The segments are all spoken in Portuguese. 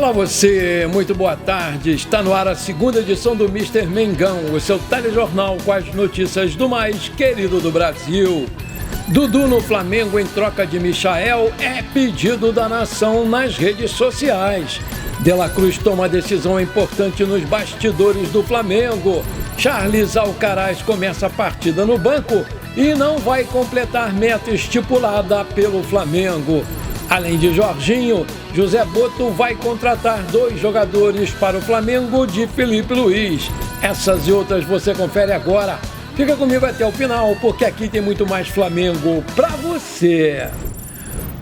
Olá você, muito boa tarde. Está no ar a segunda edição do Mister Mengão, o seu telejornal com as notícias do mais querido do Brasil. Dudu no Flamengo em troca de Michael é pedido da nação nas redes sociais. De La Cruz toma decisão importante nos bastidores do Flamengo. Charles Alcaraz começa a partida no banco e não vai completar meta estipulada pelo Flamengo. Além de Jorginho, José Boto vai contratar 2 jogadores para o Flamengo de Felipe Luiz. Essas e outras você confere agora. Fica comigo até o final, porque aqui tem muito mais Flamengo para você.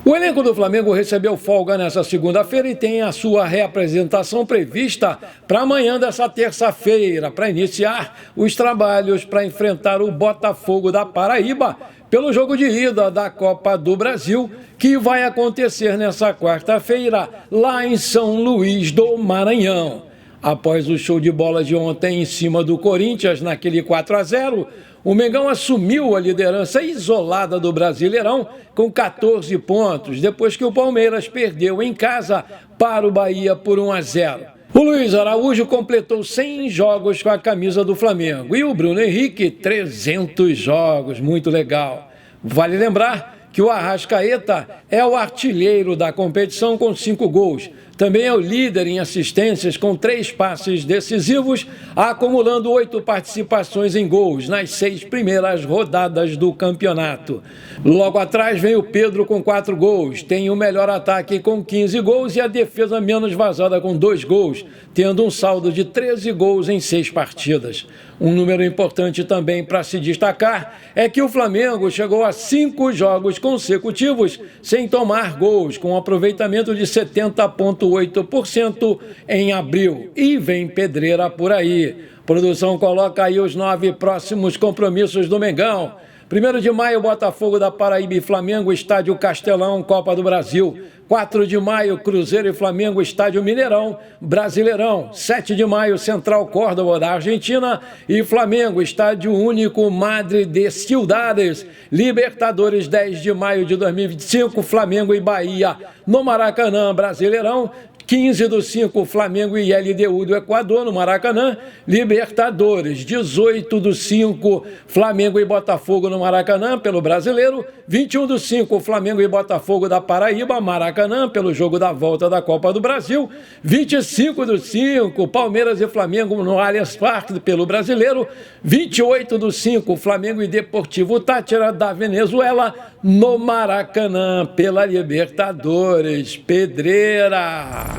O elenco do Flamengo recebeu folga nessa segunda-feira e tem a sua reapresentação prevista para amanhã dessa terça-feira, para iniciar os trabalhos para enfrentar o Botafogo da Paraíba pelo jogo de ida da Copa do Brasil, que vai acontecer nessa quarta-feira lá em São Luís do Maranhão. Após o show de bola de ontem em cima do Corinthians, naquele 4-0, o Mengão assumiu a liderança isolada do Brasileirão com 14 pontos, depois que o Palmeiras perdeu em casa para o Bahia por 1-0. O Luiz Araújo completou 100 jogos com a camisa do Flamengo e o Bruno Henrique 300 jogos, muito legal. Vale lembrar que o Arrascaeta é o artilheiro da competição com 5 gols. Também é o líder em assistências com 3 passes decisivos, acumulando 8 participações em gols nas 6 primeiras rodadas do campeonato. Logo atrás vem o Pedro com 4 gols, tem o melhor ataque com 15 gols e a defesa menos vazada com 2 gols, tendo um saldo de 13 gols em 6 partidas. Um número importante também para se destacar é que o Flamengo chegou a 5 jogos consecutivos sem tomar gols, com um aproveitamento de 70,8% em abril. E vem pedreira por aí. Produção coloca aí os 9 próximos compromissos do Mengão. 1º de maio, Botafogo da Paraíba e Flamengo, Estádio Castelão, Copa do Brasil. 4 de maio, Cruzeiro e Flamengo, Estádio Mineirão, Brasileirão. 7 de maio, Central Córdoba da Argentina e Flamengo, Estádio Único Madre de Ciudades. Libertadores, 10 de maio de 2025, Flamengo e Bahia no Maracanã, Brasileirão. 15/5, Flamengo e LDU do Equador, no Maracanã. Libertadores, 18/5, Flamengo e Botafogo no Maracanã, pelo Brasileiro. 21/5, Flamengo e Botafogo da Paraíba, Maracanã, pelo jogo da volta da Copa do Brasil. 25/5, Palmeiras e Flamengo no Allianz Parque, pelo Brasileiro. 28/5, Flamengo e Deportivo Táchira da Venezuela, no Maracanã, pela Libertadores. Pedreira!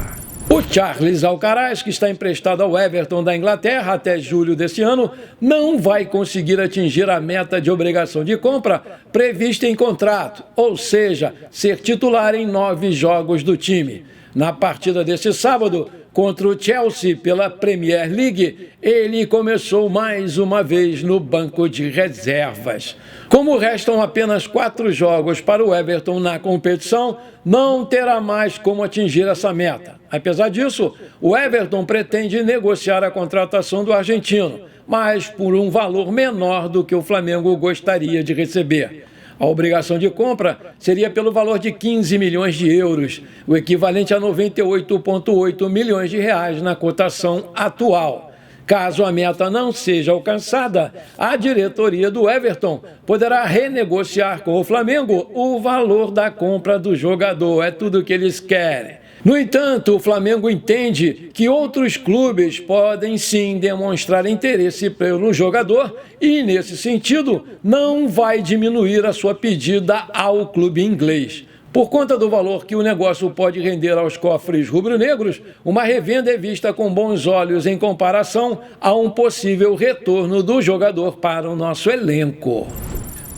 O Charles Alcaraz, que está emprestado ao Everton da Inglaterra até julho deste ano, não vai conseguir atingir a meta de obrigação de compra prevista em contrato, ou seja, ser titular em 9 jogos do time. Na partida deste sábado, contra o Chelsea pela Premier League, ele começou mais uma vez no banco de reservas. Como restam apenas 4 jogos para o Everton na competição, não terá mais como atingir essa meta. Apesar disso, o Everton pretende negociar a contratação do argentino, mas por um valor menor do que o Flamengo gostaria de receber. A obrigação de compra seria pelo valor de 15 milhões de euros, o equivalente a 98,8 milhões de reais na cotação atual. Caso a meta não seja alcançada, a diretoria do Everton poderá renegociar com o Flamengo o valor da compra do jogador. É tudo o que eles querem. No entanto, o Flamengo entende que outros clubes podem sim demonstrar interesse pelo jogador e, nesse sentido, não vai diminuir a sua pedida ao clube inglês. Por conta do valor que o negócio pode render aos cofres rubro-negros, uma revenda é vista com bons olhos em comparação a um possível retorno do jogador para o nosso elenco.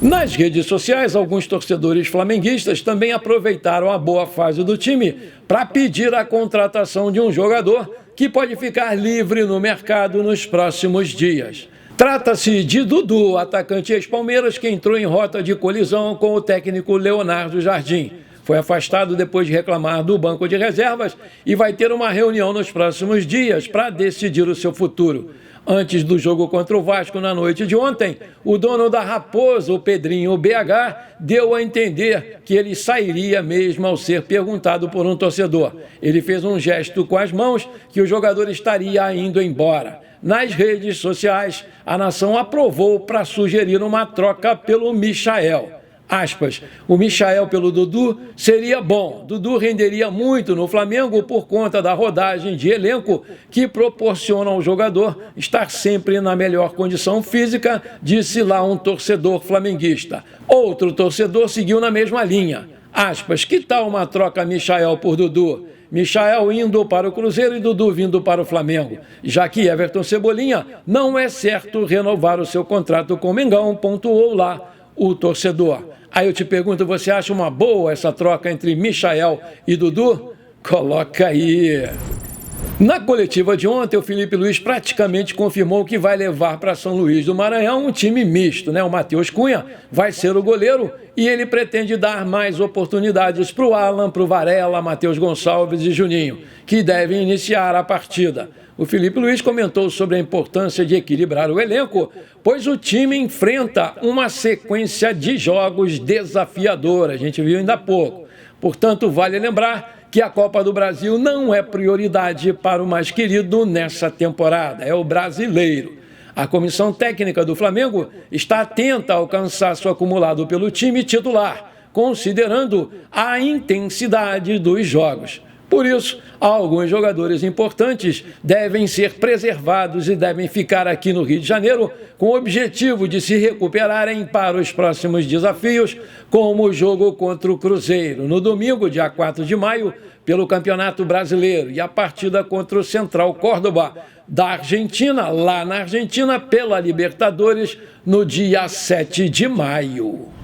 Nas redes sociais, alguns torcedores flamenguistas também aproveitaram a boa fase do time para pedir a contratação de um jogador que pode ficar livre no mercado nos próximos dias. Trata-se de Dudu, atacante ex-Palmeiras, que entrou em rota de colisão com o técnico Leonardo Jardim. foi afastado depois de reclamar do banco de reservas e vai ter uma reunião nos próximos dias para decidir o seu futuro. Antes do jogo contra o Vasco na noite de ontem, o dono da Raposa, o Pedrinho BH, deu a entender que ele sairia mesmo ao ser perguntado por um torcedor. Ele fez um gesto com as mãos que o jogador estaria indo embora. Nas redes sociais, a nação aprovou para sugerir uma troca pelo Michael. Aspas, o Michael pelo Dudu seria bom. Dudu renderia muito no Flamengo por conta da rodagem de elenco que proporciona ao jogador estar sempre na melhor condição física, disse lá um torcedor flamenguista. Outro torcedor seguiu na mesma linha. Aspas, que tal uma troca Michael por Dudu? Michael indo para o Cruzeiro e Dudu vindo para o Flamengo, já que Everton Cebolinha não é certo renovar o seu contrato com o Mengão, pontuou lá o torcedor. Aí eu te pergunto, você acha uma boa essa troca entre Michael e Dudu? Coloca aí. Na coletiva de ontem, o Felipe Luiz praticamente confirmou que vai levar para São Luís do Maranhão um time misto, né? O Matheus Cunha vai ser o goleiro e ele pretende dar mais oportunidades para o Alan, para o Varela, Matheus Gonçalves e Juninho, que devem iniciar a partida. O Felipe Luiz comentou sobre a importância de equilibrar o elenco, pois o time enfrenta uma sequência de jogos desafiadora, a gente viu ainda há pouco. Portanto, vale lembrar que a Copa do Brasil não é prioridade para o mais querido nessa temporada, é o brasileiro. A comissão técnica do Flamengo está atenta ao cansaço acumulado pelo time titular, considerando a intensidade dos jogos. Por isso, alguns jogadores importantes devem ser preservados e devem ficar aqui no Rio de Janeiro com o objetivo de se recuperarem para os próximos desafios, como o jogo contra o Cruzeiro, no domingo, dia 4 de maio, pelo Campeonato Brasileiro, e a partida contra o Central Córdoba, da Argentina, lá na Argentina, pela Libertadores, no dia 7 de maio.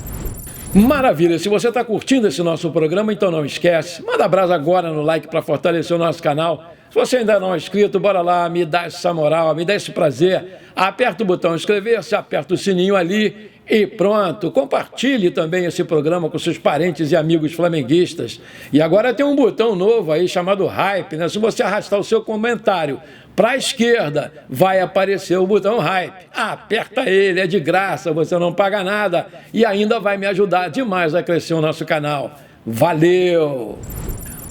Maravilha, se você está curtindo esse nosso programa, então não esquece, manda brasa agora no like para fortalecer o nosso canal. Se você ainda não é inscrito, bora lá, me dá essa moral, me dá esse prazer, aperta o botão inscrever-se, aperta o sininho ali e pronto. Compartilhe também esse programa com seus parentes e amigos flamenguistas. E agora tem um botão novo aí chamado Hype, né? Se você arrastar o seu comentário para a esquerda, vai aparecer o botão Hype. Aperta ele, é de graça, você não paga nada e ainda vai me ajudar demais a crescer o nosso canal. Valeu!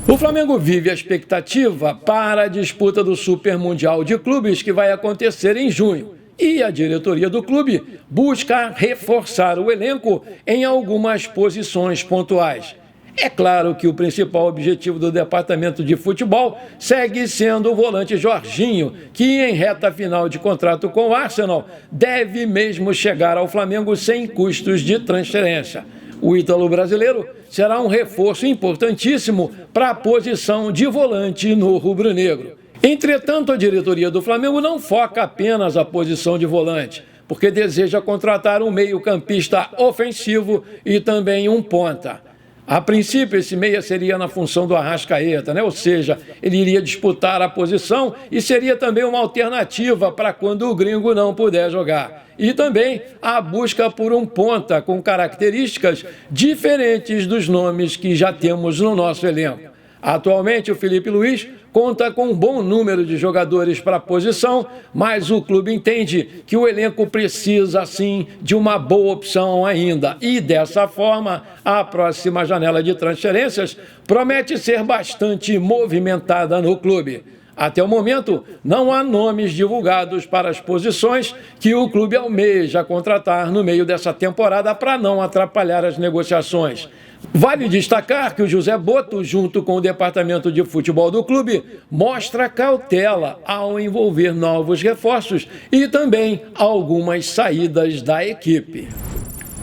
O Flamengo vive a expectativa para a disputa do Super Mundial de Clubes que vai acontecer em junho. E a diretoria do clube busca reforçar o elenco em algumas posições pontuais. É claro que o principal objetivo do departamento de futebol segue sendo o volante Jorginho, que em reta final de contrato com o Arsenal deve mesmo chegar ao Flamengo sem custos de transferência. O ítalo brasileiro será um reforço importantíssimo para a posição de volante no rubro-negro. Entretanto, a diretoria do Flamengo não foca apenas a posição de volante, porque deseja contratar um meio-campista ofensivo e também um ponta. A princípio, esse meia seria na função do Arrascaeta, né? Ou seja, ele iria disputar a posição e seria também uma alternativa para quando o gringo não puder jogar. E também a busca por um ponta com características diferentes dos nomes que já temos no nosso elenco. Atualmente, o Felipe Luiz conta com um bom número de jogadores para a posição, mas o clube entende que o elenco precisa, sim, de uma boa opção ainda. E, dessa forma, a próxima janela de transferências promete ser bastante movimentada no clube. Até o momento, não há nomes divulgados para as posições que o clube almeja contratar no meio dessa temporada para não atrapalhar as negociações. Vale destacar que o José Boto, junto com o departamento de futebol do clube, mostra cautela ao envolver novos reforços e também algumas saídas da equipe.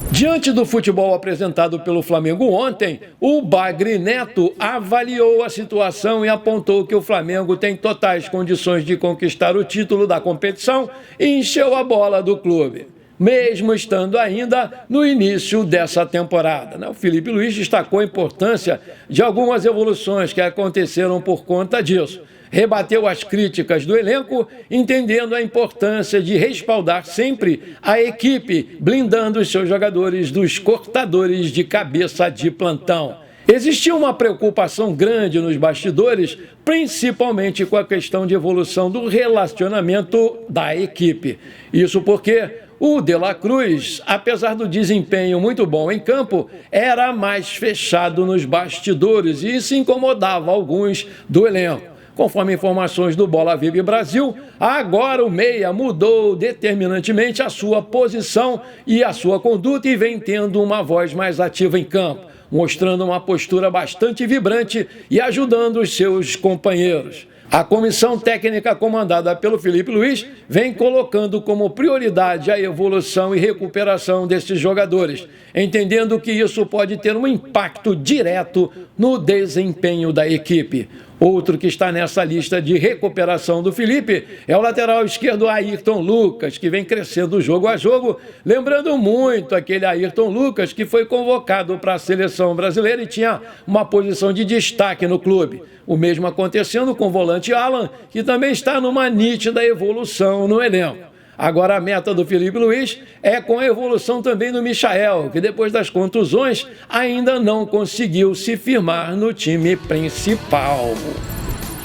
Diante do futebol apresentado pelo Flamengo ontem, o Bagre Neto avaliou a situação e apontou que o Flamengo tem totais condições de conquistar o título da competição e encheu a bola do clube, mesmo estando ainda no início dessa temporada. O Felipe Luiz destacou a importância de algumas evoluções que aconteceram por conta disso. Rebateu as críticas do elenco, entendendo a importância de respaldar sempre a equipe, blindando os seus jogadores dos cortadores de cabeça de plantão. Existia uma preocupação grande nos bastidores, principalmente com a questão de evolução do relacionamento da equipe. Isso porque o De La Cruz, apesar do desempenho muito bom em campo, era mais fechado nos bastidores e isso incomodava alguns do elenco. Conforme informações do Bola Vive Brasil, agora o meia mudou determinantemente a sua posição e a sua conduta e vem tendo uma voz mais ativa em campo, mostrando uma postura bastante vibrante e ajudando os seus companheiros. A comissão técnica comandada pelo Felipe Luiz vem colocando como prioridade a evolução e recuperação desses jogadores, entendendo que isso pode ter um impacto direto no desempenho da equipe. Outro que está nessa lista de recuperação do Felipe é o lateral esquerdo Ayrton Lucas, que vem crescendo jogo a jogo, lembrando muito aquele Ayrton Lucas que foi convocado para a seleção brasileira e tinha uma posição de destaque no clube. O mesmo acontecendo com o volante Alan, que também está numa nítida evolução no elenco. Agora a meta do Felipe Luiz é com a evolução também do Michael, que depois das contusões ainda não conseguiu se firmar no time principal.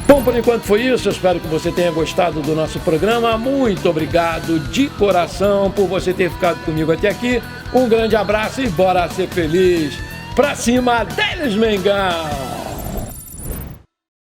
Bom, por enquanto foi isso. Eu espero que você tenha gostado do nosso programa. Muito obrigado de coração por você ter ficado comigo até aqui. Um grande abraço e bora ser feliz. Pra cima deles, Mengão!